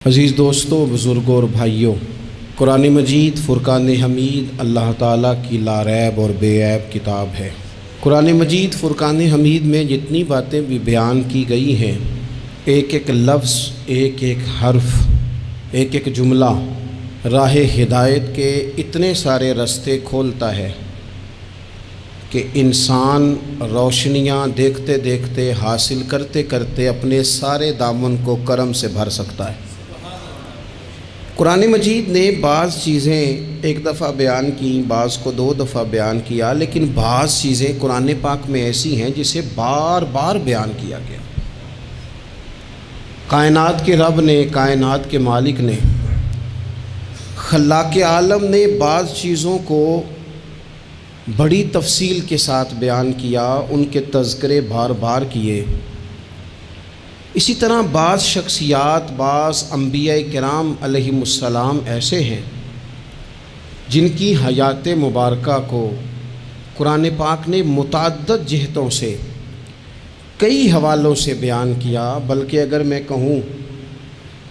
عزیز دوستو، بزرگوں اور بھائیوں، قرآن مجید فرقان حمید اللہ تعالیٰ کی لاریب اور بے عیب کتاب ہے۔ قرآن مجید فرقان حمید میں جتنی باتیں بھی بیان کی گئی ہیں، ایک ایک لفظ، ایک ایک حرف، ایک ایک جملہ راہ ہدایت کے اتنے سارے راستے کھولتا ہے کہ انسان روشنیاں دیکھتے دیکھتے، حاصل کرتے کرتے اپنے سارے دامن کو کرم سے بھر سکتا ہے۔ قرآن مجید نے بعض چیزیں ایک دفعہ بیان کی، بعض کو 2 دفعہ بیان کیا، لیکن بعض چیزیں قرآن پاک میں ایسی ہیں جسے بار بار بیان کیا گیا۔ کائنات کے رب نے، کائنات کے مالک نے، خلاق عالم نے بعض چیزوں کو بڑی تفصیل کے ساتھ بیان کیا، ان کے تذکرے بار بار کیے۔ اسی طرح بعض شخصیات، بعض انبیاء کرام علیہم السلام ایسے ہیں جن کی حیات مبارکہ کو قرآن پاک نے متعدد جہتوں سے، کئی حوالوں سے بیان کیا، بلکہ اگر میں کہوں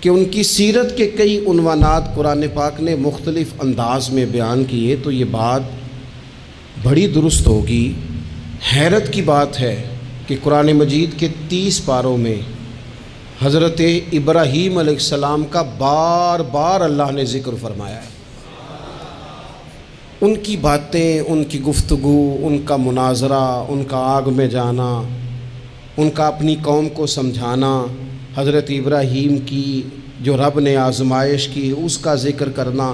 کہ ان کی سیرت کے کئی عنوانات قرآن پاک نے مختلف انداز میں بیان کیے تو یہ بات بڑی درست ہوگی۔ حیرت کی بات ہے کہ قرآن مجید کے 30 پاروں میں حضرت ابراہیم علیہ السلام کا بار بار اللہ نے ذکر فرمایا ہے۔ ان کی باتیں، ان کی گفتگو، ان کا مناظرہ، ان کا آگ میں جانا، ان کا اپنی قوم کو سمجھانا، حضرت ابراہیم کی جو رب نے آزمائش کی اس کا ذکر کرنا،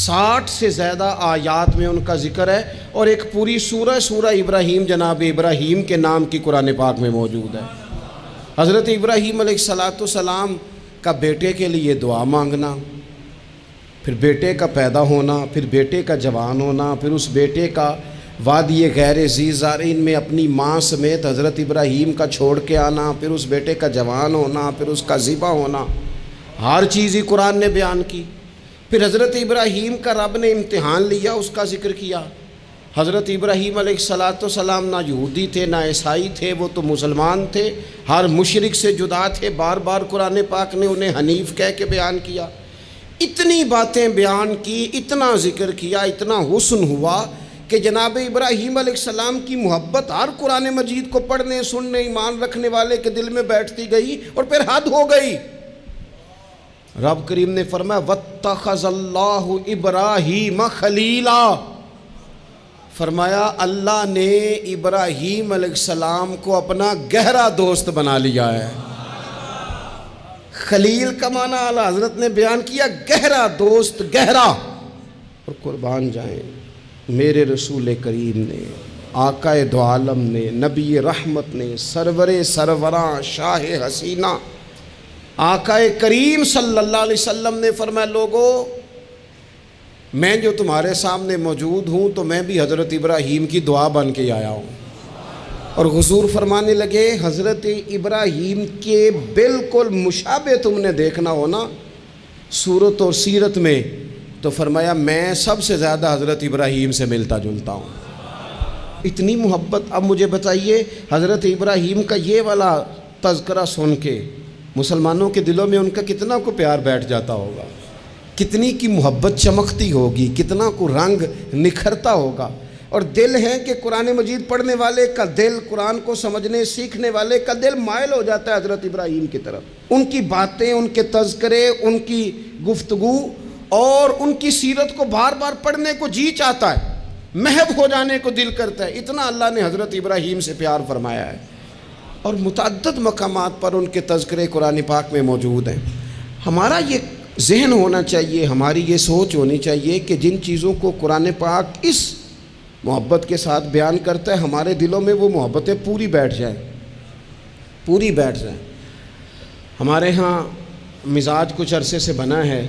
60 سے زیادہ آیات میں ان کا ذکر ہے، اور ایک پوری سورہ ابراہیم جناب ابراہیم کے نام کی قرآن پاک میں موجود ہے۔ حضرت ابراہیم علیہ السلام کا بیٹے کے لیے دعا مانگنا، پھر بیٹے کا پیدا ہونا، پھر بیٹے کا جوان ہونا، پھر اس بیٹے کا وادی غیر ذی زارعین میں اپنی ماں سمیت حضرت ابراہیم کا چھوڑ کے آنا، پھر اس بیٹے کا جوان ہونا، پھر اس کا ذبح ہونا، ہر چیز ہی قرآن نے بیان کی۔ پھر حضرت ابراہیم کا رب نے امتحان لیا، اس کا ذکر کیا۔ حضرت ابراہیم علیہ السلام نہ یہودی تھے نہ عیسائی تھے، وہ تو مسلمان تھے، ہر مشرک سے جدا تھے، بار بار قرآن پاک نے انہیں حنیف کہہ کے بیان کیا۔ اتنی باتیں بیان کی، اتنا ذکر کیا، اتنا حسن ہوا کہ جناب ابراہیم علیہ السلام کی محبت ہر قرآن مجید کو پڑھنے، سننے، ایمان رکھنے والے کے دل میں بیٹھتی گئی، اور پھر حد ہو گئی۔ رب کریم نے فرمایا وَاتَّخَذَ اللَّهُ إِبْرَاهِيمَ خَلِيلًا، فرمایا اللہ نے ابراہیم علیہ السلام کو اپنا گہرا دوست بنا لیا ہے۔ خلیل کا معنی اعلیٰ حضرت نے بیان کیا، گہرا دوست، گہرا۔ اور قربان جائیں میرے رسول کریم نے، آقا دو عالم نے، نبی رحمت نے، سرور سروراں، شاہ حسینہ آقا کریم صلی اللہ علیہ وسلم نے فرمایا لوگو، میں جو تمہارے سامنے موجود ہوں تو میں بھی حضرت ابراہیم کی دعا بن کے آیا ہوں۔ اور حضور فرمانے لگے حضرت ابراہیم کے بالکل مشابہ تم نے دیکھنا ہونا صورت اور سیرت میں، تو فرمایا میں سب سے زیادہ حضرت ابراہیم سے ملتا جلتا ہوں۔ اتنی محبت۔ اب مجھے بتائیے حضرت ابراہیم کا یہ والا تذکرہ سن کے مسلمانوں کے دلوں میں ان کا کتنا کو پیار بیٹھ جاتا ہوگا، کتنی کی محبت چمکتی ہوگی، کتنا کو رنگ نکھرتا ہوگا۔ اور دل ہے کہ قرآن مجید پڑھنے والے کا دل، قرآن کو سمجھنے سیکھنے والے کا دل مائل ہو جاتا ہے حضرت ابراہیم کی طرف۔ ان کی باتیں، ان کے تذکرے، ان کی گفتگو اور ان کی سیرت کو بار بار پڑھنے کو جی چاہتا ہے، محو ہو جانے کو دل کرتا ہے۔ اتنا اللہ نے حضرت ابراہیم سے پیار فرمایا ہے، اور متعدد مقامات پر ان کے تذکرے قرآن پاک میں موجود ہیں۔ ہمارا یہ ذہن ہونا چاہیے، ہماری یہ سوچ ہونی چاہیے کہ جن چیزوں کو قرآن پاک اس محبت کے ساتھ بیان کرتا ہے، ہمارے دلوں میں وہ محبتیں پوری بیٹھ جائیں، پوری بیٹھ جائیں۔ ہمارے ہاں مزاج کچھ عرصے سے بنا ہے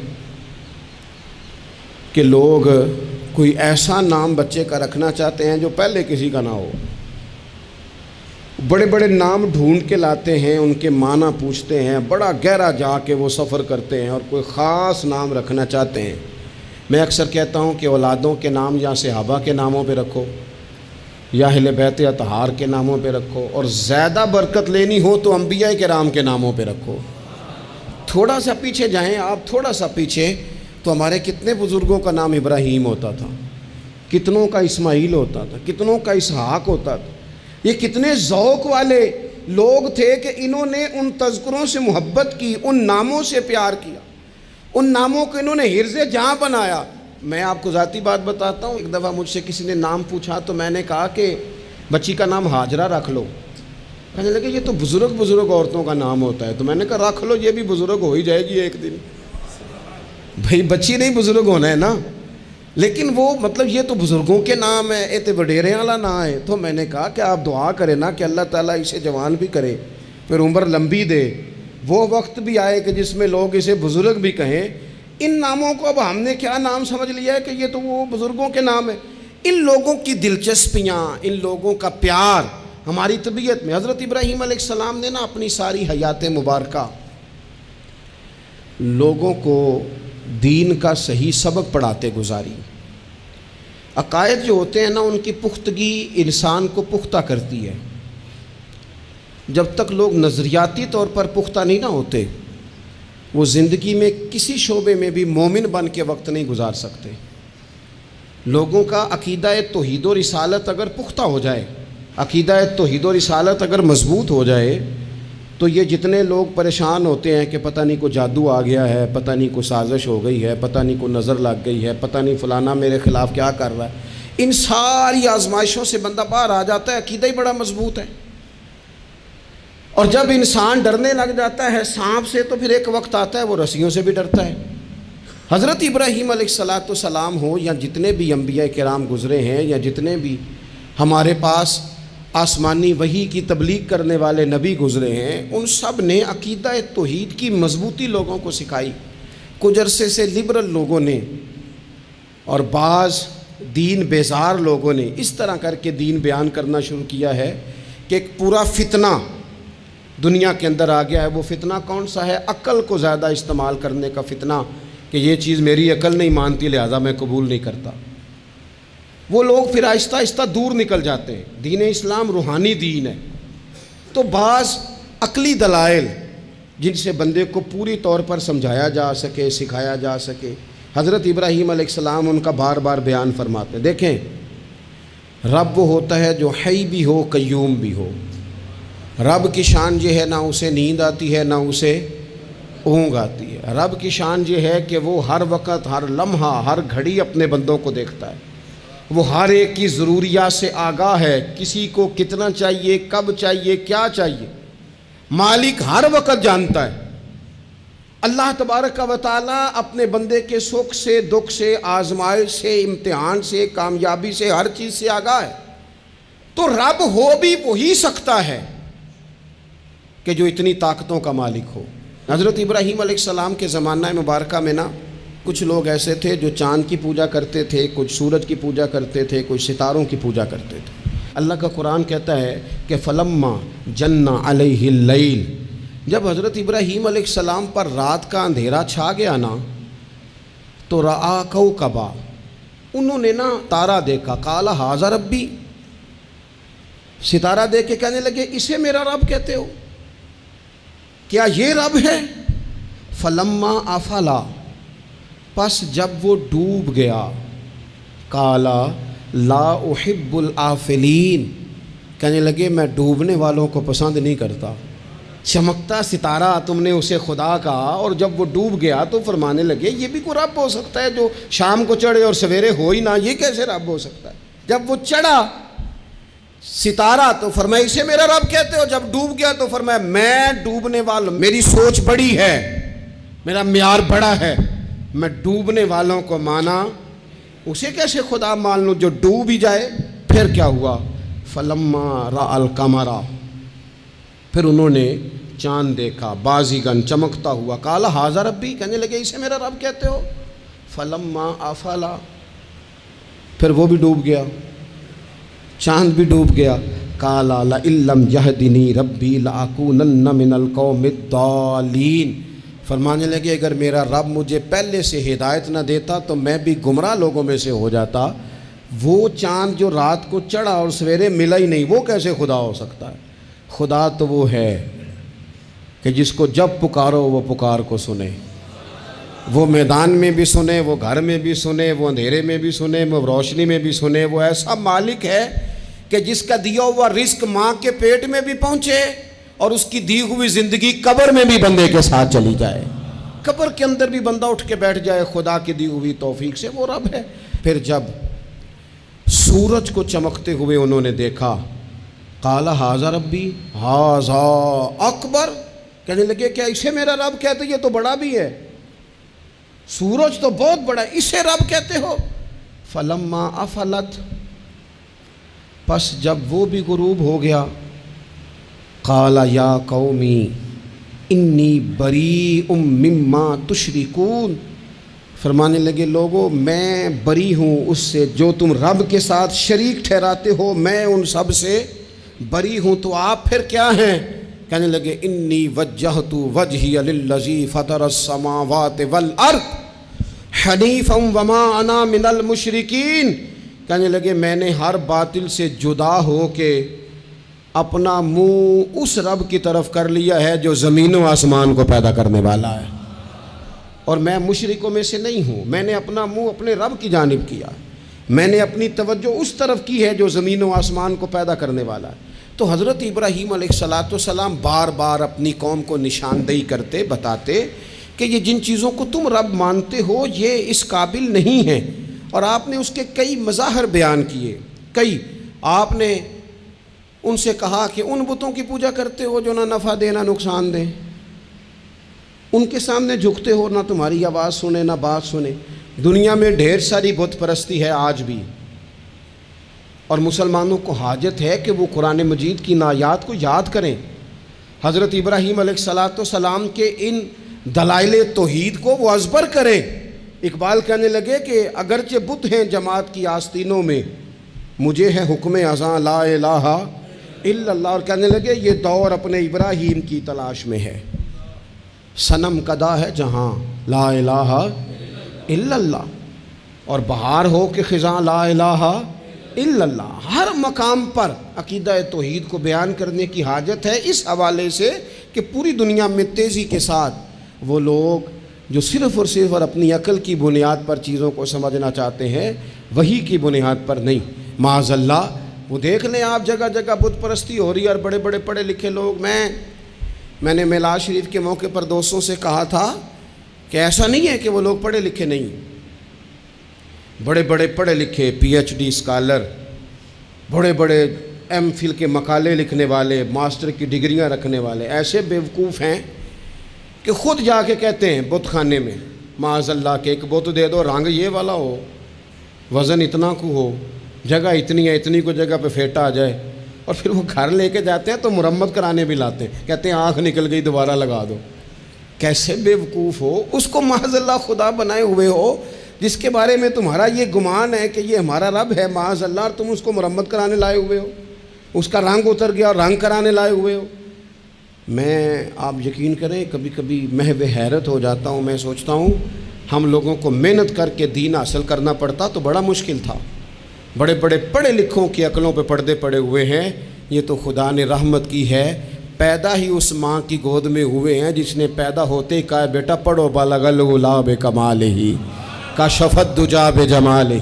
کہ لوگ کوئی ایسا نام بچے کا رکھنا چاہتے ہیں جو پہلے کسی کا نہ ہو، بڑے بڑے نام ڈھونڈ کے لاتے ہیں، ان کے معنی پوچھتے ہیں، بڑا گہرا جا کے وہ سفر کرتے ہیں اور کوئی خاص نام رکھنا چاہتے ہیں۔ میں اکثر کہتا ہوں کہ اولادوں کے نام یا صحابہ کے ناموں پہ رکھو یا اہل بیت اطہار کے ناموں پہ رکھو، اور زیادہ برکت لینی ہو تو انبیاء کرام کے ناموں پہ رکھو۔ تھوڑا سا پیچھے جائیں آپ، تھوڑا سا پیچھے، تو ہمارے کتنے بزرگوں کا نام ابراہیم ہوتا تھا، کتنوں کا اسماعیل ہوتا تھا، کتنوں کا اسحاق ہوتا تھا۔ یہ کتنے ذوق والے لوگ تھے کہ انہوں نے ان تذکروں سے محبت کی، ان ناموں سے پیار کیا، ان ناموں کو انہوں نے حرز جاں بنایا۔ میں آپ کو ذاتی بات بتاتا ہوں، ایک دفعہ مجھ سے کسی نے نام پوچھا تو میں نے کہا کہ بچی کا نام ہاجرہ رکھ لو۔ کہنے لگے یہ تو بزرگ عورتوں کا نام ہوتا ہے، تو میں نے کہا رکھ لو، یہ بھی بزرگ ہو ہی جائے گی ایک دن۔ بھئی بچی نہیں بزرگ ہونا ہے نا، لیکن وہ مطلب یہ تو بزرگوں کے نام ہے، یہ تو وڈیرے والا نام ہے۔ تو میں نے کہا کہ آپ دعا کریں نا کہ اللہ تعالیٰ اسے جوان بھی کرے، پھر عمر لمبی دے، وہ وقت بھی آئے کہ جس میں لوگ اسے بزرگ بھی کہیں۔ ان ناموں کو اب ہم نے کیا نام سمجھ لیا ہے کہ یہ تو وہ بزرگوں کے نام ہیں۔ ان لوگوں کی دلچسپیاں، ان لوگوں کا پیار ہماری طبیعت میں۔ حضرت ابراہیم علیہ السلام نے نا اپنی ساری حیات مبارکہ لوگوں کو دین کا صحیح سبق پڑھاتے گزاری۔ عقائد جو ہوتے ہیں نا ان کی پختگی انسان کو پختہ کرتی ہے۔ جب تک لوگ نظریاتی طور پر پختہ نہیں نہ ہوتے، وہ زندگی میں کسی شعبے میں بھی مومن بن کے وقت نہیں گزار سکتے۔ لوگوں کا عقیدہ توحید و رسالت اگر پختہ ہو جائے، عقیدہ توحید و رسالت اگر مضبوط ہو جائے، تو یہ جتنے لوگ پریشان ہوتے ہیں کہ پتہ نہیں کو جادو آ گیا ہے، پتہ نہیں کو سازش ہو گئی ہے، پتہ نہیں کو نظر لگ گئی ہے، پتہ نہیں فلانا میرے خلاف کیا کر رہا ہے، ان ساری آزمائشوں سے بندہ باہر آ جاتا ہے۔ عقیدہ ہی بڑا مضبوط ہے۔ اور جب انسان ڈرنے لگ جاتا ہے سانپ سے، تو پھر ایک وقت آتا ہے وہ رسیوں سے بھی ڈرتا ہے۔ حضرت ابراہیم علیہ السلام ہو یا جتنے بھی انبیاء کرام گزرے ہیں، یا جتنے بھی ہمارے پاس آسمانی وحی کی تبلیغ کرنے والے نبی گزرے ہیں، ان سب نے عقیدہ توحید کی مضبوطی لوگوں کو سکھائی۔ کچھ عرصے سے لبرل لوگوں نے اور بعض دین بیزار لوگوں نے اس طرح کر کے دین بیان کرنا شروع کیا ہے کہ ایک پورا فتنہ دنیا کے اندر آ گیا ہے۔ وہ فتنہ کون سا ہے؟ عقل کو زیادہ استعمال کرنے کا فتنہ، کہ یہ چیز میری عقل نہیں مانتی لہذا میں قبول نہیں کرتا۔ وہ لوگ پھر آہستہ آہستہ دور نکل جاتے ہیں۔ دین اسلام روحانی دین ہے، تو بعض عقلی دلائل جن سے بندے کو پوری طور پر سمجھایا جا سکے، سکھایا جا سکے، حضرت ابراہیم علیہ السلام ان کا بار بار بیان فرماتے ہیں۔ دیکھیں، رب وہ ہوتا ہے جو حی بھی ہو قیوم بھی ہو۔ رب کی شان یہ ہے نہ اسے نیند آتی ہے نہ اسے اونگ آتی ہے۔ رب کی شان یہ ہے کہ وہ ہر وقت، ہر لمحہ، ہر گھڑی اپنے بندوں کو دیکھتا ہے۔ وہ ہر ایک کی ضروریات سے آگاہ ہے، کسی کو کتنا چاہیے، کب چاہیے، کیا چاہیے، مالک ہر وقت جانتا ہے۔ اللہ تبارک و تعالیٰ اپنے بندے کے سکھ سے، دکھ سے، آزمائش سے، امتحان سے، کامیابی سے، ہر چیز سے آگاہ ہے۔ تو رب ہو بھی وہی سکتا ہے کہ جو اتنی طاقتوں کا مالک ہو۔ حضرت ابراہیم علیہ السلام کے زمانہ مبارکہ میں نا کچھ لوگ ایسے تھے جو چاند کی پوجا کرتے تھے، کچھ سورج کی پوجا کرتے تھے، کچھ ستاروں کی پوجا کرتے تھے۔ اللہ کا قرآن کہتا ہے کہ فلما جن علیہ اللیل، جب حضرت ابراہیم علیہ السلام پر رات کا اندھیرا چھا گیا نا، تو رآ کوکبا، انہوں نے نا تارا دیکھا، قال ھذا ربی، ستارہ دیکھ کے کہنے لگے اسے میرا رب کہتے ہو؟ کیا یہ رب ہے؟ فلما افلا، پس جب وہ ڈوب گیا، قالا لا احب الآفلین، کہنے لگے میں ڈوبنے والوں کو پسند نہیں کرتا۔ چمکتا ستارہ تم نے اسے خدا کہا، اور جب وہ ڈوب گیا تو فرمانے لگے یہ بھی کوئی رب ہو سکتا ہے جو شام کو چڑھے اور سویرے ہو ہی نہ، یہ کیسے رب ہو سکتا ہے؟ جب وہ چڑھا ستارہ تو فرمایا اسے میرا رب کہتے ہو، جب ڈوب گیا تو فرمایا میں ڈوبنے والا، میری سوچ بڑی ہے، میرا معیار بڑا ہے، میں ڈوبنے والوں کو مانا، اسے کیسے خدا مان لوں جو ڈوب ہی جائے؟ پھر کیا ہوا؟ فلما رأى القمر، پھر انہوں نے چاند دیکھا، بازیگن چمکتا ہوا، قال ھذا ربی، کہنے لگے اسے میرا رب کہتے ہو؟ فلما افلا، پھر وہ بھی ڈوب گیا، چاند بھی ڈوب گیا، قال لئن لم یہدنی ربی لأکونن من القوم الضالین، فرمانے لگے اگر میرا رب مجھے پہلے سے ہدایت نہ دیتا تو میں بھی گمراہ لوگوں میں سے ہو جاتا۔ وہ چاند جو رات کو چڑھا اور سویرے ملا ہی نہیں، وہ کیسے خدا ہو سکتا ہے؟ خدا تو وہ ہے کہ جس کو جب پکارو وہ پکار کو سنے، وہ میدان میں بھی سنے، وہ گھر میں بھی سنے، وہ اندھیرے میں بھی سنے، وہ روشنی میں بھی سنے۔ وہ ایسا مالک ہے کہ جس کا دیا ہوا رزق ماں کے پیٹ میں بھی پہنچے اور اس کی دی ہوئی زندگی قبر میں بھی بندے کے ساتھ چلی جائے، قبر کے اندر بھی بندہ اٹھ کے بیٹھ جائے خدا کی دی ہوئی توفیق سے، وہ رب ہے۔ پھر جب سورج کو چمکتے ہوئے انہوں نے دیکھا، قال ھذا ربی ھذا اکبر، کہنے لگے کیا اسے میرا رب کہتے؟ یہ تو بڑا بھی ہے، سورج تو بہت بڑا ہے، اسے رب کہتے ہو؟ فلما افلت، پس جب وہ بھی غروب ہو گیا، قال یا قومی انی بریء مما تشرکون، فرمانے لگے لوگو میں بری ہوں اس سے جو تم رب کے ساتھ شریک ٹھہراتے ہو، میں ان سب سے بری ہوں۔ تو آپ پھر کیا ہیں؟ کہنے لگے انی وجہت وجہی للذی فطر السماوات والارض حنیفا وما انا من المشرکین، کہنے لگے میں نے ہر باطل سے جدا ہو کے اپنا منہ اس رب کی طرف کر لیا ہے جو زمین و آسمان کو پیدا کرنے والا ہے، اور میں مشرکوں میں سے نہیں ہوں۔ میں نے اپنا منہ اپنے رب کی جانب کیا، میں نے اپنی توجہ اس طرف کی ہے جو زمین و آسمان کو پیدا کرنے والا ہے۔ تو حضرت ابراہیم علیہ السلام بار بار اپنی قوم کو نشاندہی کرتے، بتاتے کہ یہ جن چیزوں کو تم رب مانتے ہو یہ اس قابل نہیں ہیں، اور آپ نے اس کے کئی مظاہر بیان کیے، کئی آپ نے ان سے کہا کہ ان بتوں کی پوجا کرتے ہو جو نہ نفع دے نہ نقصان دیں، ان کے سامنے جھکتے ہو، نہ تمہاری آواز سنے نہ بات سنے۔ دنیا میں ڈھیر ساری بت پرستی ہے آج بھی، اور مسلمانوں کو حاجت ہے کہ وہ قرآن مجید کی آیات کو یاد کریں، حضرت ابراہیم علیہ السلام کے ان دلائل توحید کو وہ ازبر کریں۔ اقبال کہنے لگے کہ اگرچہ بت ہیں جماعت کی آستینوں میں، مجھے ہے حکم اذاں لا الہ الا اللہ، اور کہنے لگے یہ دور اپنے ابراہیم کی تلاش میں ہے، صنم کدا ہے جہاں لا الہ الا اللہ، اور بہار ہو کہ خزاں لا الہ الا اللہ۔ ہر مقام پر عقیدہ توحید کو بیان کرنے کی حاجت ہے، اس حوالے سے کہ پوری دنیا میں تیزی کے ساتھ وہ لوگ جو صرف اور صرف اور اپنی عقل کی بنیاد پر چیزوں کو سمجھنا چاہتے ہیں، وہی کی بنیاد پر نہیں، معاذ اللہ۔ وہ دیکھ لیں آپ جگہ جگہ بت پرستی ہو رہی ہے، اور بڑے بڑے پڑھے لکھے لوگ، میں نے میلاد شریف کے موقع پر دوستوں سے کہا تھا کہ ایسا نہیں ہے کہ وہ لوگ پڑھے لکھے نہیں، بڑے بڑے پڑھے لکھے پی ایچ ڈی اسکالر، بڑے بڑے ایم فل کے مقالے لکھنے والے، ماسٹر کی ڈگریاں رکھنے والے ایسے بیوقوف ہیں کہ خود جا کے کہتے ہیں بت خانے میں معاذ اللہ کہ ایک بت دے دو، رنگ یہ والا ہو، وزن اتنا کو ہو، جگہ اتنی ہے، اتنی کو جگہ پہ پھیٹا آ جائے، اور پھر وہ گھر لے کے جاتے ہیں تو مرمت کرانے بھی لاتے ہیں، کہتے ہیں آنکھ نکل گئی دوبارہ لگا دو۔ کیسے بیوقوف ہو، اس کو معاذ اللہ خدا بنائے ہوئے ہو، جس کے بارے میں تمہارا یہ گمان ہے کہ یہ ہمارا رب ہے معاذ اللہ، اور تم اس کو مرمت کرانے لائے ہوئے ہو، اس کا رنگ اتر گیا اور رنگ کرانے لائے ہوئے ہو۔ میں آپ یقین کریں کبھی کبھی محو حیرت ہو جاتا ہوں، میں سوچتا ہوں ہم لوگوں کو محنت کر کے دین حاصل کرنا پڑتا تو بڑا مشکل تھا، بڑے بڑے پڑھے لکھوں کی عقلوں پہ پردے پڑے ہوئے ہیں، یہ تو خدا نے رحمت کی ہے، پیدا ہی اس ماں کی گود میں ہوئے ہیں جس نے پیدا ہوتے ہی کہا بیٹا پڑھو بالغ الغلا بکمالہ کشفت دجا بجمالہ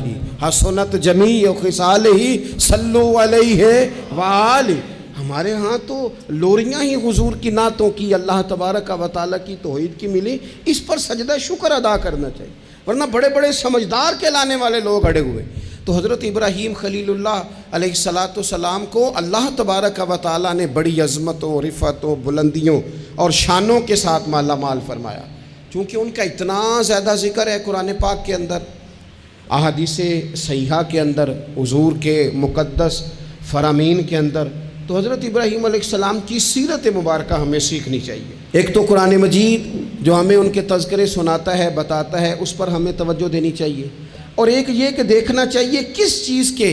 حسنت جمیع خصالہ صلو علیہ وآلہ۔ ہمارے ہاں تو لوریاں ہی حضور کی نعتوں کی، اللہ تبارک و تعالیٰ کی توحید کی ملی، اس پر سجدہ شکر ادا کرنا چاہیے، ورنہ بڑے بڑے سمجھدار کہلانے والے لوگ اڑے ہوئے۔ تو حضرت ابراہیم خلیل اللہ علیہ السلام کو اللہ تبارک و تعالیٰ نے بڑی عظمتوں، رفعتوں، بلندیوں اور شانوں کے ساتھ مالا مال فرمایا، چونکہ ان کا اتنا زیادہ ذکر ہے قرآن پاک کے اندر، احادیث صحیحہ کے اندر، حضور کے مقدس فرامین کے اندر۔ تو حضرت ابراہیم علیہ السلام کی سیرت مبارکہ ہمیں سیکھنی چاہیے۔ ایک تو قرآن مجید جو ہمیں ان کے تذکرے سناتا ہے، بتاتا ہے، اس پر ہمیں توجہ دینی چاہیے، اور ایک یہ کہ دیکھنا چاہیے کس چیز کے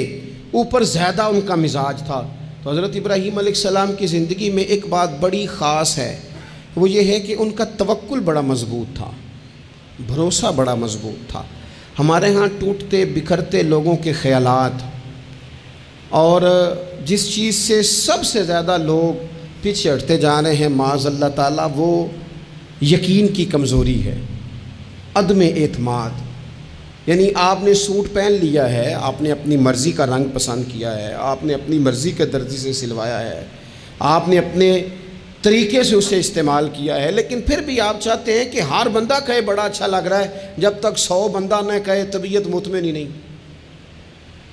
اوپر زیادہ ان کا مزاج تھا۔ تو حضرت ابراہیم علیہ السلام کی زندگی میں ایک بات بڑی خاص ہے، وہ یہ ہے کہ ان کا توکل بڑا مضبوط تھا، بھروسہ بڑا مضبوط تھا۔ ہمارے ہاں ٹوٹتے بکھرتے لوگوں کے خیالات، اور جس چیز سے سب سے زیادہ لوگ پیچھے ہٹتے جا رہے ہیں معاذ اللہ تعالیٰ. وہ یقین کی کمزوری ہے، عدم اعتماد. یعنی آپ نے سوٹ پہن لیا ہے، آپ نے اپنی مرضی کا رنگ پسند کیا ہے، آپ نے اپنی مرضی کے درزی سے سلوایا ہے، آپ نے اپنے طریقے سے اسے استعمال کیا ہے، لیکن پھر بھی آپ چاہتے ہیں کہ ہر بندہ کہے بڑا اچھا لگ رہا ہے، جب تک 100 بندہ نہ کہے طبیعت مطمئن ہی نہیں.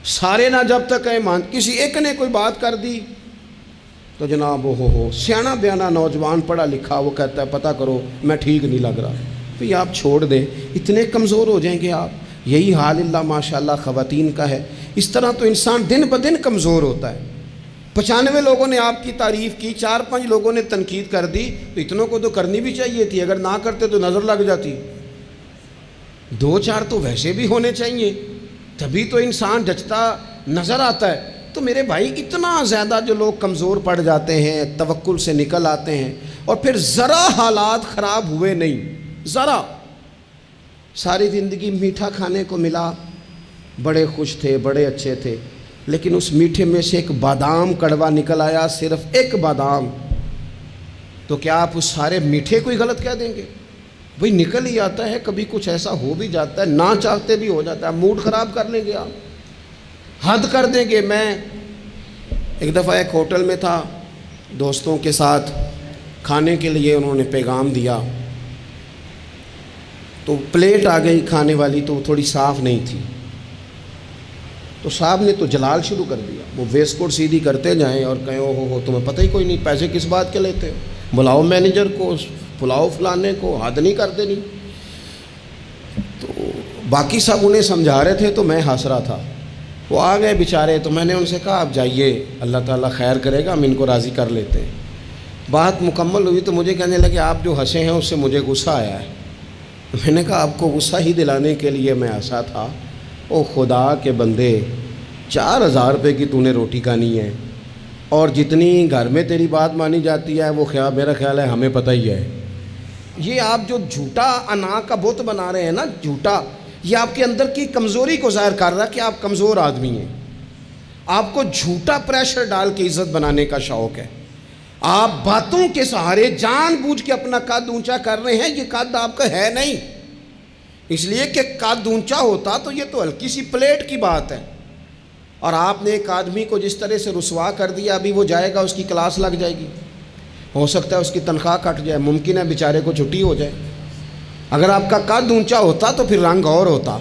سارے نہ جب تک کہے مان. کسی ایک نے کوئی بات کر دی تو جناب ہو سیانا بیانا نوجوان پڑھا لکھا وہ کہتا ہے پتہ کرو میں ٹھیک نہیں لگ رہا. تو آپ چھوڑ دیں، اتنے کمزور ہو جائیں گے آپ. یہی حال اللہ ماشاءاللہ خواتین کا ہے. اس طرح تو انسان دن بدن کمزور ہوتا ہے. 95 لوگوں نے آپ کی تعریف کی، 4-5 لوگوں نے تنقید کر دی، تو اتنوں کو تو کرنی بھی چاہیے تھی. اگر نہ کرتے تو نظر لگ جاتی. 2-4 تو ویسے بھی ہونے چاہیے، تبھی تو انسان جچتا نظر آتا ہے. تو میرے بھائی اتنا زیادہ جو لوگ کمزور پڑ جاتے ہیں، توکل سے نکل آتے ہیں، اور پھر ذرا حالات خراب ہوئے نہیں، ذرا ساری زندگی میٹھا کھانے کو ملا، بڑے خوش تھے، بڑے اچھے تھے، لیکن اس میٹھے میں سے ایک بادام کڑوا نکل آیا، صرف ایک بادام، تو کیا آپ اس سارے میٹھے کو ہی غلط کہہ دیں گے؟ بھئی نکل ہی آتا ہے، کبھی کچھ ایسا ہو بھی جاتا ہے، نہ چاہتے بھی ہو جاتا ہے، موڈ خراب کر لیں گے آپ، حد کر دیں گے. میں ایک دفعہ ایک ہوٹل میں تھا، دوستوں کے ساتھ کھانے کے لیے انہوں نے پیغام دیا، تو پلیٹ آ گئی کھانے والی، تو تھوڑی صاف نہیں تھی، تو صاحب نے تو جلال شروع کر دیا. وہ ویسٹ کوٹ سیدھی کرتے جائیں اور کہیں ہو تمہیں پتہ ہی کوئی نہیں، پیسے کس بات کے لیتے ہو، بلاؤ مینیجر کو، بلاؤ فلانے کو، حد نہیں کرتے نہیں. تو باقی سب انہیں سمجھا رہے تھے تو میں ہنس رہا تھا. وہ آ گئے بیچارے، تو میں نے ان سے کہا آپ جائیے، اللہ تعالیٰ خیر کرے گا، ہم ان کو راضی کر لیتے ہیں. بات مکمل ہوئی تو مجھے کہنے لگے آپ جو ہنسے ہیں اس سے مجھے غصہ آیا ہے. میں نے کہا آپ کو غصہ ہی دلانے کے لیے میں ہنسا تھا. او خدا کے بندے، 4000 روپے کی تو نے روٹی کھانی ہے، اور جتنی گھر میں تیری بات مانی جاتی ہے وہ میرا خیال ہے ہمیں پتہ ہی ہے. یہ آپ جو جھوٹا انا کا بت بنا رہے ہیں نا، جھوٹا، یہ آپ کے اندر کی کمزوری کو ظاہر کر رہا ہے کہ آپ کمزور آدمی ہیں. آپ کو جھوٹا پریشر ڈال کے عزت بنانے کا شوق ہے. آپ باتوں کے سہارے جان بوجھ کے اپنا قد اونچا کر رہے ہیں. یہ قد آپ کا ہے نہیں، اس لیے کہ قد اونچا ہوتا تو یہ تو ہلکی سی پلیٹ کی بات ہے. اور آپ نے ایک آدمی کو جس طرح سے رسوا کر دیا، ابھی وہ جائے گا، اس کی کلاس لگ جائے گی، ہو سکتا ہے اس کی تنخواہ کٹ جائے، ممکن ہے بیچارے کو چھٹی ہو جائے. اگر آپ کا قد اونچا ہوتا تو پھر رنگ اور ہوتا،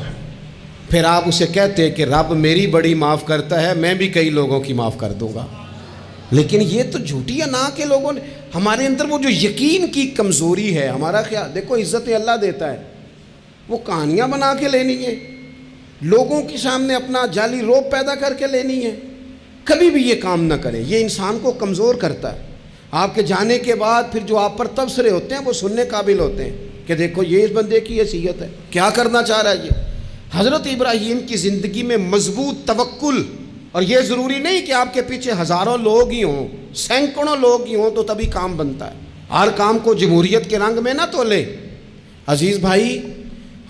پھر آپ اسے کہتے کہ رب میری بڑی معاف کرتا ہے، میں بھی کئی لوگوں کی معاف کر دوں گا. لیکن یہ تو جھوٹی انا کے لوگوں نے ہمارے اندر وہ جو یقین کی کمزوری ہے. ہمارا خیال دیکھو عزت اللہ دیتا ہے، وہ کہانیاں بنا کے لینی ہے، لوگوں کے سامنے اپنا جعلی روپ پیدا کر کے لینی ہے. کبھی بھی یہ کام نہ کریں، یہ انسان کو کمزور کرتا ہے. آپ کے جانے کے بعد پھر جو آپ پر تبصرے ہوتے ہیں وہ سننے قابل ہوتے ہیں کہ دیکھو یہ اس بندے کی حیثیت ہے، کیا کرنا چاہ رہا ہے یہ. حضرت ابراہیم کی زندگی میں مضبوط توکل، اور یہ ضروری نہیں کہ آپ کے پیچھے ہزاروں لوگ ہی ہوں، سینکڑوں لوگ ہی ہوں تو تبھی کام بنتا ہے. ہر کام کو جمہوریت کے رنگ میں نہ تولے. عزیز بھائی،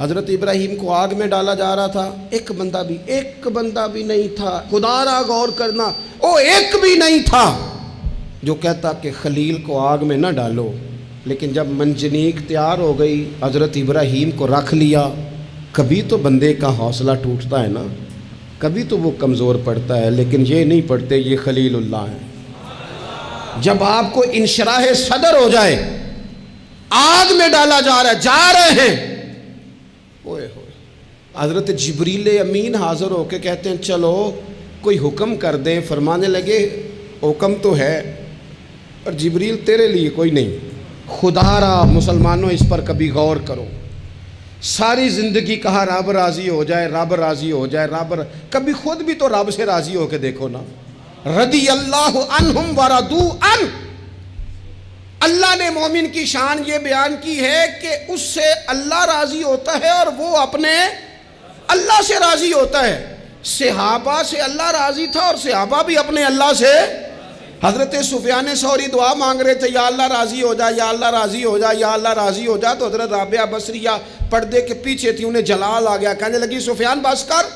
حضرت ابراہیم کو آگ میں ڈالا جا رہا تھا، ایک بندہ بھی نہیں تھا. خدا را غور کرنا، ایک بھی نہیں تھا جو کہتا کہ خلیل کو آگ میں نہ ڈالو. لیکن جب منجنیق تیار ہو گئی، حضرت ابراہیم کو رکھ لیا. کبھی تو بندے کا حوصلہ ٹوٹتا ہے نا، کبھی تو وہ کمزور پڑتا ہے، لیکن یہ نہیں پڑتے یہ خلیل اللہ ہیں. جب آپ کو انشراح صدر ہو جائے، آگ میں ڈالا جا رہا ہے، جا رہے ہیں، حضرت جبریل امین حاضر ہو کے کہتے ہیں چلو کوئی حکم کر دیں. فرمانے لگے حکم تو ہے پر جبریل تیرے لیے کوئی نہیں. خدا را مسلمانوں اس پر کبھی غور کرو. ساری زندگی کہا رب راضی ہو جائے، رب راضی ہو جائے، کبھی خود بھی تو رب سے راضی ہو کے دیکھو نا. رضی اللہ عنہم ورضوا عنہ. اللہ نے مومن کی شان یہ بیان کی ہے کہ اس سے اللہ راضی ہوتا ہے اور وہ اپنے اللہ سے راضی ہوتا ہے. صحابہ سے اللہ راضی تھا اور صحابہ بھی اپنے اللہ سے. حضرت سفیان ثوری دعا مانگ رہے تھے، یا اللہ راضی ہو جا، یا اللہ راضی ہو جا، یا اللہ راضی ہو جا. تو حضرت رابعہ بصریہ پردے کے پیچھے تھی، انہیں جلال آ گیا، کہنے لگی سفیان بس کر،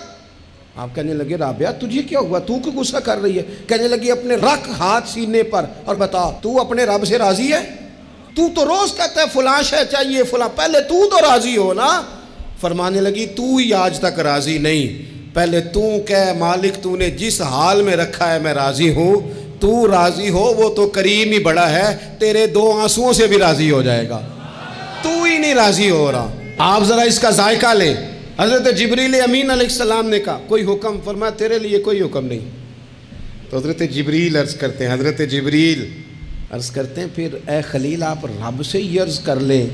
آپ کہنے لگے رابعہ تجھے کیا ہوا، تو کیوں غصہ کر رہی ہے؟ کہنے لگی اپنے رکھ ہاتھ سینے پر اور بتا تو اپنے رب سے راضی ہے؟ تو روز کہتا ہے فلاں شے چاہیے فلاں، پہلے تو راضی ہو نا۔ فرمانے لگی تو ہی آج تک راضی نہیں، پہلے تو کہہ مالک تو نے جس حال میں رکھا ہے میں راضی ہوں، تو راضی ہو، وہ تو کریم ہی بڑا ہے، تیرے 2 آنسوؤں سے بھی راضی ہو جائے گا، تو ہی نہیں راضی ہو رہا۔ آپ ذرا اس کا ذائقہ لیں۔ حضرت جبریل امین علیہ السلام نے کہا کوئی حکم؟ فرمایا تیرے لیے کوئی حکم نہیں۔ تو حضرت جبریل عرض کرتے ہیں، حضرت جبریل عرض کرتے ہیں پھر اے خلیل آپ رب سے ہی عرض کر لیں،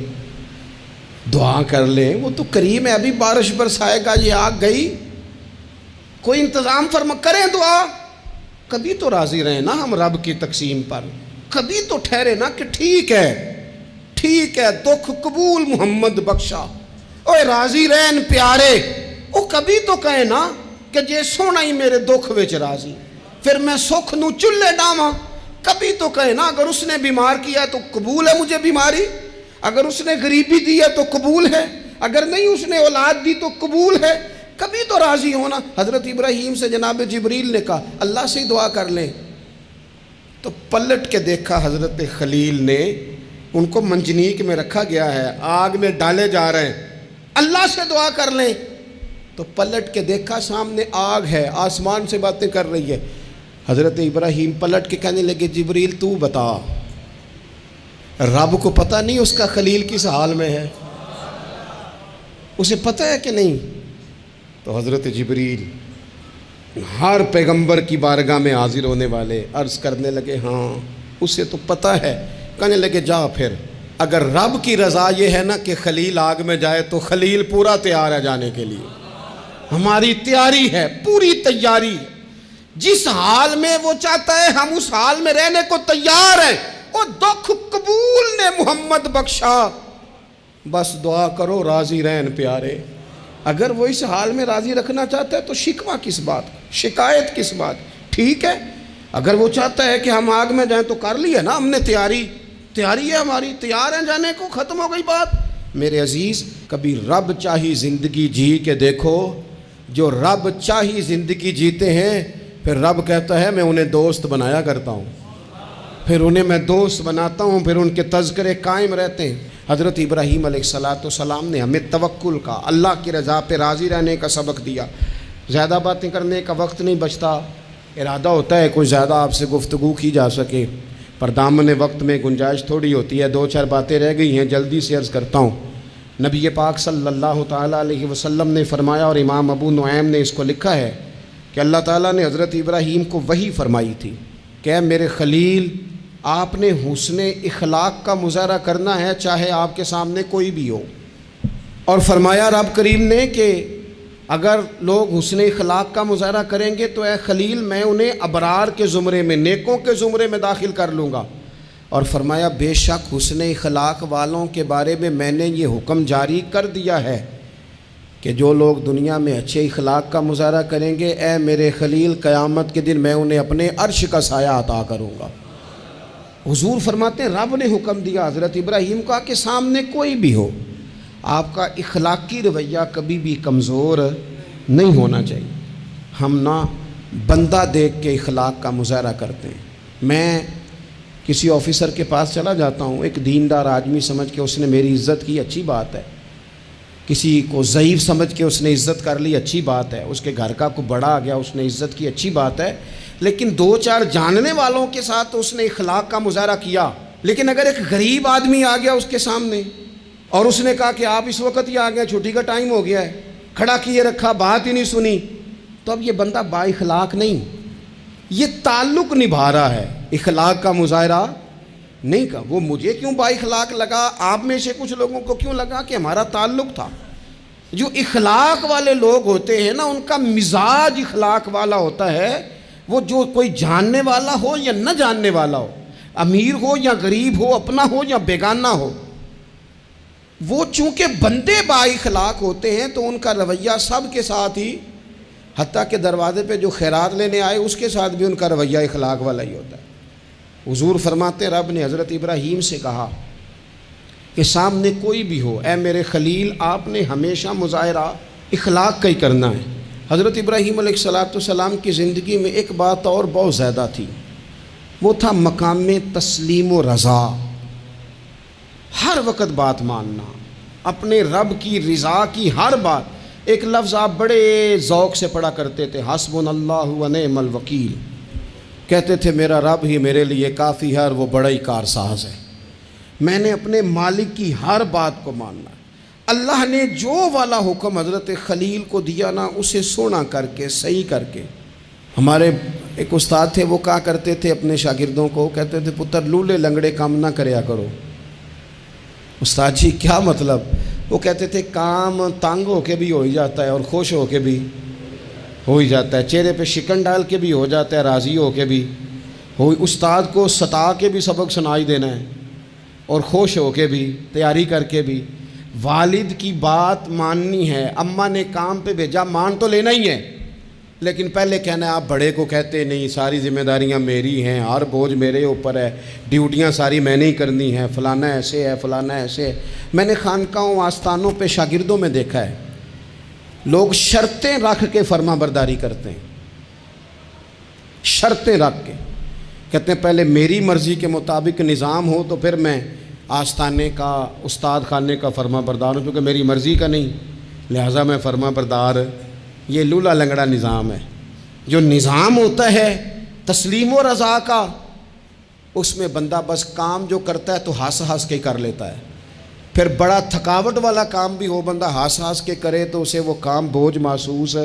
دعا کر لیں، وہ تو کریم ہے، ابھی بارش برسائے گا، یہ آگ گئی، کوئی انتظام فرما کریں دعا۔ کبھی تو راضی رہیں نا ہم رب کی تقسیم پر، کبھی تو ٹھہرے نا کہ ٹھیک ہے دکھ قبول محمد بخشا، اوے راضی رہن پیارے، او کبھی تو کہے نا کہ جے سونا ہی میرے دکھ وچ راضی، پھر میں سکھ نو چلے ڈاواں۔ کبھی تو کہے نا اگر اس نے بیمار کیا تو قبول ہے مجھے بیماری، اگر اس نے غریبی دی ہے تو قبول ہے، اگر نہیں اس نے اولاد دی تو قبول ہے، کبھی تو راضی ہونا۔ حضرت ابراہیم سے جناب جبریل نے کہا اللہ سے دعا کر لیں، تو پلٹ کے دیکھا حضرت خلیل نے، ان کو منجنیق میں رکھا گیا ہے، آگ میں ڈالے جا رہے ہیں، اللہ سے دعا کر لیں، تو پلٹ کے دیکھا سامنے آگ ہے، آسمان سے باتیں کر رہی ہے۔ حضرت ابراہیم پلٹ کے کہنے لگے جبریل تو بتا، رب کو پتہ نہیں اس کا خلیل کس حال میں ہے، اسے پتہ ہے کہ نہیں؟ تو حضرت جبریل ہر پیغمبر کی بارگاہ میں حاضر ہونے والے عرض کرنے لگے ہاں اسے تو پتہ ہے۔ کہنے لگے جا پھر، اگر رب کی رضا یہ ہے نا کہ خلیل آگ میں جائے تو خلیل پورا تیار ہے جانے کے لیے، ہماری تیاری ہے، پوری تیاری ہے، جس حال میں وہ چاہتا ہے ہم اس حال میں رہنے کو تیار ہیں۔ وہ دکھ قبول نے محمد بخشا، بس دعا کرو راضی رہن پیارے۔ اگر وہ اس حال میں راضی رکھنا چاہتا ہے تو شکوہ کس بات، شکایت کس بات؟ ٹھیک ہے، اگر وہ چاہتا ہے کہ ہم آگ میں جائیں تو کر لی ہے نا ہم نے تیاری ہے ہماری، تیار ہیں جانے کو، ختم ہو گئی بات۔ میرے عزیز کبھی رب چاہی زندگی جی کے دیکھو، جو رب چاہی زندگی جیتے ہیں پھر رب کہتا ہے میں انہیں دوست بنایا کرتا ہوں، پھر انہیں میں دوست بناتا ہوں، پھر ان کے تذکرے قائم رہتے ہیں۔ حضرت ابراہیم علیہ السلام نے ہمیں توکل کا، اللہ کی رضا پہ راضی رہنے کا سبق دیا۔ زیادہ باتیں کرنے کا وقت نہیں بچتا، ارادہ ہوتا ہے کوئی زیادہ آپ سے گفتگو کی جا سکے، پر دامن وقت میں گنجائش تھوڑی ہوتی ہے، 2-4 باتیں رہ گئی ہیں، جلدی سے عرض کرتا ہوں۔ نبی پاک صلی اللہ تعالیٰ علیہ وسلم نے فرمایا، اور امام ابو نعیم نے اس کو لکھا ہے کہ اللہ تعالیٰ نے حضرت ابراہیم کو وحی فرمائی تھی کہ اے میرے خلیل آپ نے حسن اخلاق کا مظاہرہ کرنا ہے چاہے آپ کے سامنے کوئی بھی ہو، اور فرمایا رب کریم نے کہ اگر لوگ حسن اخلاق کا مظاہرہ کریں گے تو اے خلیل میں انہیں ابرار کے زمرے میں، نیکوں کے زمرے میں داخل کر لوں گا، اور فرمایا بے شک حسن اخلاق والوں کے بارے میں نے یہ حکم جاری کر دیا ہے کہ جو لوگ دنیا میں اچھے اخلاق کا مظاہرہ کریں گے اے میرے خلیل قیامت کے دن میں انہیں اپنے عرش کا سایہ عطا کروں گا۔ حضور فرماتے ہیں رب نے حکم دیا حضرت ابراہیم کا کہ سامنے کوئی بھی ہو آپ کا اخلاقی رویہ کبھی بھی کمزور نہیں ہونا چاہیے۔ ہم نہ بندہ دیکھ کے اخلاق کا مظاہرہ کرتے ہیں۔ میں کسی آفیسر کے پاس چلا جاتا ہوں، ایک دیندار آدمی سمجھ کے اس نے میری عزت کی، اچھی بات ہے، کسی کو ضعیف سمجھ کے اس نے عزت کر لی، اچھی بات ہے، اس کے گھر کا کوئی بڑا آ گیا اس نے عزت کی، اچھی بات ہے، لیکن 2-4 جاننے والوں کے ساتھ اس نے اخلاق کا مظاہرہ کیا۔ لیکن اگر ایک غریب آدمی آ گیا اس کے سامنے اور اس نے کہا کہ آپ اس وقت ہی آ گئے، چھٹی کا ٹائم ہو گیا ہے، کھڑا کیے رکھا، بات ہی نہیں سنی، تو اب یہ بندہ با اخلاق نہیں، یہ تعلق نبھا رہا ہے، اخلاق کا مظاہرہ نہیں کہا۔ وہ مجھے کیوں با اخلاق لگا، آپ میں سے کچھ لوگوں کو کیوں لگا کہ ہمارا تعلق تھا۔ جو اخلاق والے لوگ ہوتے ہیں نا ان کا مزاج اخلاق والا ہوتا ہے، وہ جو کوئی جاننے والا ہو یا نہ جاننے والا ہو، امیر ہو یا غریب ہو، اپنا ہو یا بیگانہ ہو، وہ چونکہ بندے با اخلاق ہوتے ہیں تو ان کا رویہ سب کے ساتھ ہی، حتیٰ کہ دروازے پہ جو خیرات لینے آئے اس کے ساتھ بھی ان کا رویہ اخلاق والا ہی ہوتا ہے۔ حضور فرماتے رب نے حضرت ابراہیم سے کہا کہ سامنے کوئی بھی ہو اے میرے خلیل آپ نے ہمیشہ مظاہرہ اخلاق کا ہی کرنا ہے، حضرت ابراہیم علیہ السلام کی زندگی میں ایک بات اور بہت زیادہ تھی، وہ تھا مقام تسلیم و رضا، ہر وقت بات ماننا، اپنے رب کی رضا کی ہر بات۔ ایک لفظ آپ بڑے ذوق سے پڑھا کرتے تھے، حسبنا اللہ و نعم الوکیل، کہتے تھے میرا رب ہی میرے لیے کافی ہے اور وہ بڑا ہی کارساز ہے۔ میں نے اپنے مالک کی ہر بات کو ماننا۔ اللہ نے جو والا حکم حضرت خلیل کو دیا نا، اسے سونا کر کے صحیح کر کے۔ ہمارے ایک استاد تھے، وہ کہا کرتے تھے اپنے شاگردوں کو، کہتے تھے پتر لولے لنگڑے کام نہ کریا کرو۔ استاد جی کیا مطلب؟ وہ کہتے تھے کام تانگ ہو کے بھی ہو ہی جاتا ہے اور خوش ہو کے بھی ہو ہی جاتا ہے، چہرے پہ شکن ڈال کے بھی ہو جاتا ہے، راضی ہو کے بھی ہو۔ استاد کو ستا کے بھی سبق سنائی دینا ہے اور خوش ہو کے بھی، تیاری کر کے بھی۔ والد کی بات ماننی ہے، اماں نے کام پہ بھیجا مان تو لینا ہی ہے، لیکن پہلے کہنا ہے آپ بڑے کو کہتے نہیں، ساری ذمہ داریاں میری ہیں، ہر بوجھ میرے اوپر ہے، ڈیوٹیاں ساری میں نے ہی کرنی ہیں، فلانا ایسے ہے فلانا ایسے ہے۔ میں نے خانقاہوں آستانوں پہ شاگردوں میں دیکھا ہے، لوگ شرطیں رکھ کے فرما برداری کرتے ہیں، شرطیں رکھ کے کہتے ہیں پہلے میری مرضی کے مطابق نظام ہو تو پھر میں آستانے کا استاد خانے کا فرما بردار ہوں، کیونکہ میری مرضی کا نہیں لہٰذا میں فرما بردار۔ یہ لولا لنگڑا نظام ہے۔ جو نظام ہوتا ہے تسلیم و رضا کا، اس میں بندہ بس کام جو کرتا ہے تو ہنس ہنس کے کر لیتا ہے، پھر بڑا تھکاوٹ والا کام بھی ہو بندہ ہنس ہنس کے کرے تو اسے وہ کام بوجھ محسوس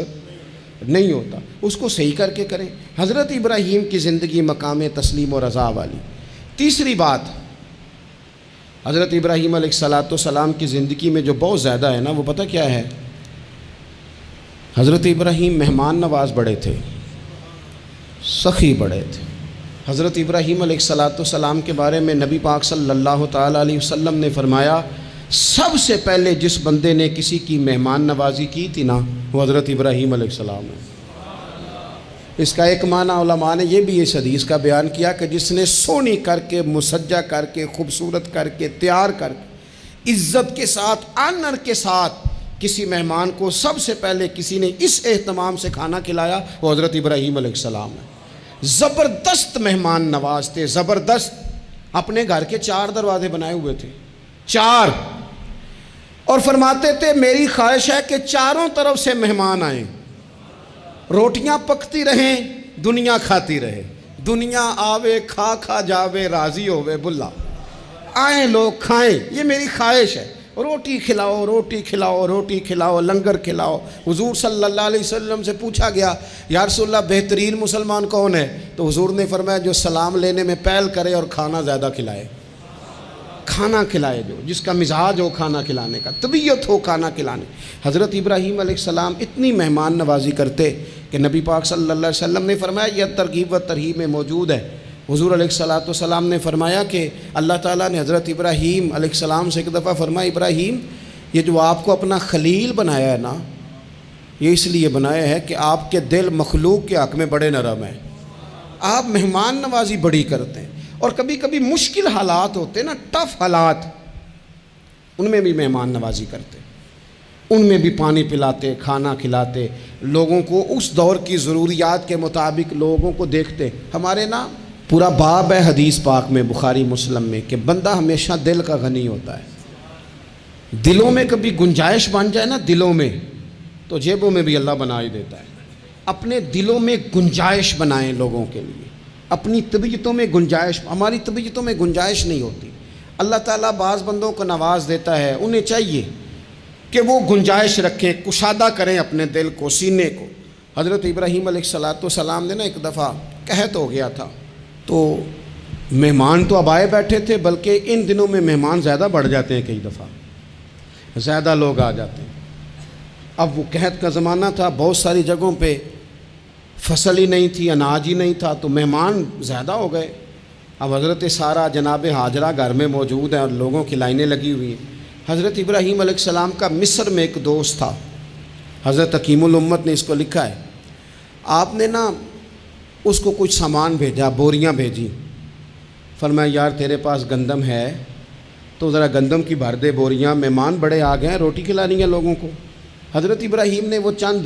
نہیں ہوتا، اس کو صحیح کر کے کریں۔ حضرت ابراہیم کی زندگی مقام تسلیم و رضا والی۔ تیسری بات، حضرت ابراہیم علیہ السلام کی زندگی میں جو بہت زیادہ ہے نا، وہ پتہ کیا ہے؟ حضرت ابراہیم مہمان نواز بڑے تھے، سخی بڑے تھے۔ حضرت ابراہیم علیہ السلام کے بارے میں نبی پاک صلی اللہ تعالیٰ علیہ وسلم نے فرمایا، سب سے پہلے جس بندے نے کسی کی مہمان نوازی کی تھی نا، وہ حضرت ابراہیم علیہ السلام ہے۔ اس کا ایک معنی علماء نے یہ بھی اس حدیث کا بیان کیا کہ جس نے سونی کر کے، مسجہ کر کے، خوبصورت کر کے، تیار کر کے، عزت کے ساتھ، آنر کے ساتھ کسی مہمان کو سب سے پہلے کسی نے اس اہتمام سے کھانا کھلایا، وہ حضرت ابراہیم علیہ السلام ہے۔ زبردست مہمان نواز تھے، زبردست۔ اپنے گھر کے 4 دروازے بنائے ہوئے تھے، 4، اور فرماتے تھے میری خواہش ہے کہ چاروں طرف سے مہمان آئیں، روٹیاں پکتی رہیں، دنیا کھاتی رہے، دنیا آوے کھا کھا جاوے، راضی ہوئے بلا، آئیں لوگ کھائیں، یہ میری خواہش ہے۔ روٹی کھلاؤ، روٹی کھلاؤ، روٹی کھلاؤ، لنگر کھلاؤ۔ حضور صلی اللہ علیہ وسلم سے پوچھا گیا یا رسول اللہ بہترین مسلمان کون ہے؟ تو حضور نے فرمایا جو سلام لینے میں پہل کرے اور کھانا زیادہ کھلائے، کھانا کھلائے، جو جس کا مزاج ہو کھانا کھلانے کا، طبیعت ہو کھانا کھلانے۔ حضرت ابراہیم علیہ السلام اتنی مہمان نوازی کرتے کہ نبی پاک صلی اللہ علیہ وسلم نے فرمایا یہ ترغیب و ترہیب میں موجود ہے۔ حضور علیہ السلام نے فرمایا کہ اللہ تعالیٰ نے حضرت ابراہیم علیہ السلام سے ایک دفعہ فرمایا، ابراہیم یہ جو آپ کو اپنا خلیل بنایا ہے نا، یہ اس لیے بنایا ہے کہ آپ کے دل مخلوق کے حق میں بڑے نرم ہیں، آپ مہمان نوازی بڑی کرتے ہیں، اور کبھی کبھی مشکل حالات ہوتے ہیں نا، ٹف حالات، ان میں بھی مہمان نوازی کرتے، ان میں بھی پانی پلاتے، کھانا کھلاتے، لوگوں کو اس دور کی ضروریات کے مطابق لوگوں کو دیکھتے۔ ہمارے نا پورا باب ہے حدیث پاک میں، بخاری مسلم میں، کہ بندہ ہمیشہ دل کا غنی ہوتا ہے۔ دلوں میں کبھی گنجائش بن جائے نا، دلوں میں، تو جیبوں میں بھی اللہ بنا ہی دیتا ہے۔ اپنے دلوں میں گنجائش بنائیں لوگوں کے لیے، اپنی طبیعتوں میں گنجائش۔ ہماری طبیعتوں میں گنجائش نہیں ہوتی، اللہ تعالیٰ بعض بندوں کو نواز دیتا ہے، انہیں چاہیے کہ وہ گنجائش رکھیں، کشادہ کریں اپنے دل کو، سینے کو۔ حضرت ابراہیم علیہ السلام نے نا ایک دفعہ قحط ہو گیا تھا، تو مہمان تو اب آئے بیٹھے تھے، بلکہ ان دنوں میں مہمان زیادہ بڑھ جاتے ہیں، کئی دفعہ زیادہ لوگ آ جاتے ہیں۔ اب وہ قحط کا زمانہ تھا، بہت ساری جگہوں پہ فصل ہی نہیں تھی، اناج ہی نہیں تھا، تو مہمان زیادہ ہو گئے۔ اب حضرت سارہ جناب ہاجرہ گھر میں موجود ہیں اور لوگوں کی لائنیں لگی ہوئی ہیں۔ حضرت ابراہیم علیہ السلام کا مصر میں ایک دوست تھا، حضرت حکیم الامت نے اس کو لکھا ہے، آپ نے نا اس کو کچھ سامان بھیجا، بوریاں بھیجی، فرمایا یار تیرے پاس گندم ہے تو ذرا گندم کی بھر دے بوریاں، مہمان بڑے آ گئے ہیں، روٹی کھلانی ہے لوگوں کو۔ حضرت ابراہیم نے وہ چند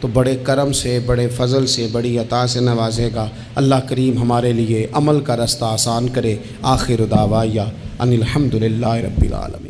تو بڑے کرم سے، بڑے فضل سے، بڑی عطا سے نوازے گا۔ اللہ کریم ہمارے لیے عمل کا رستہ آسان کرے۔ آخر دعوایا ان الحمد للہ رب العالمین۔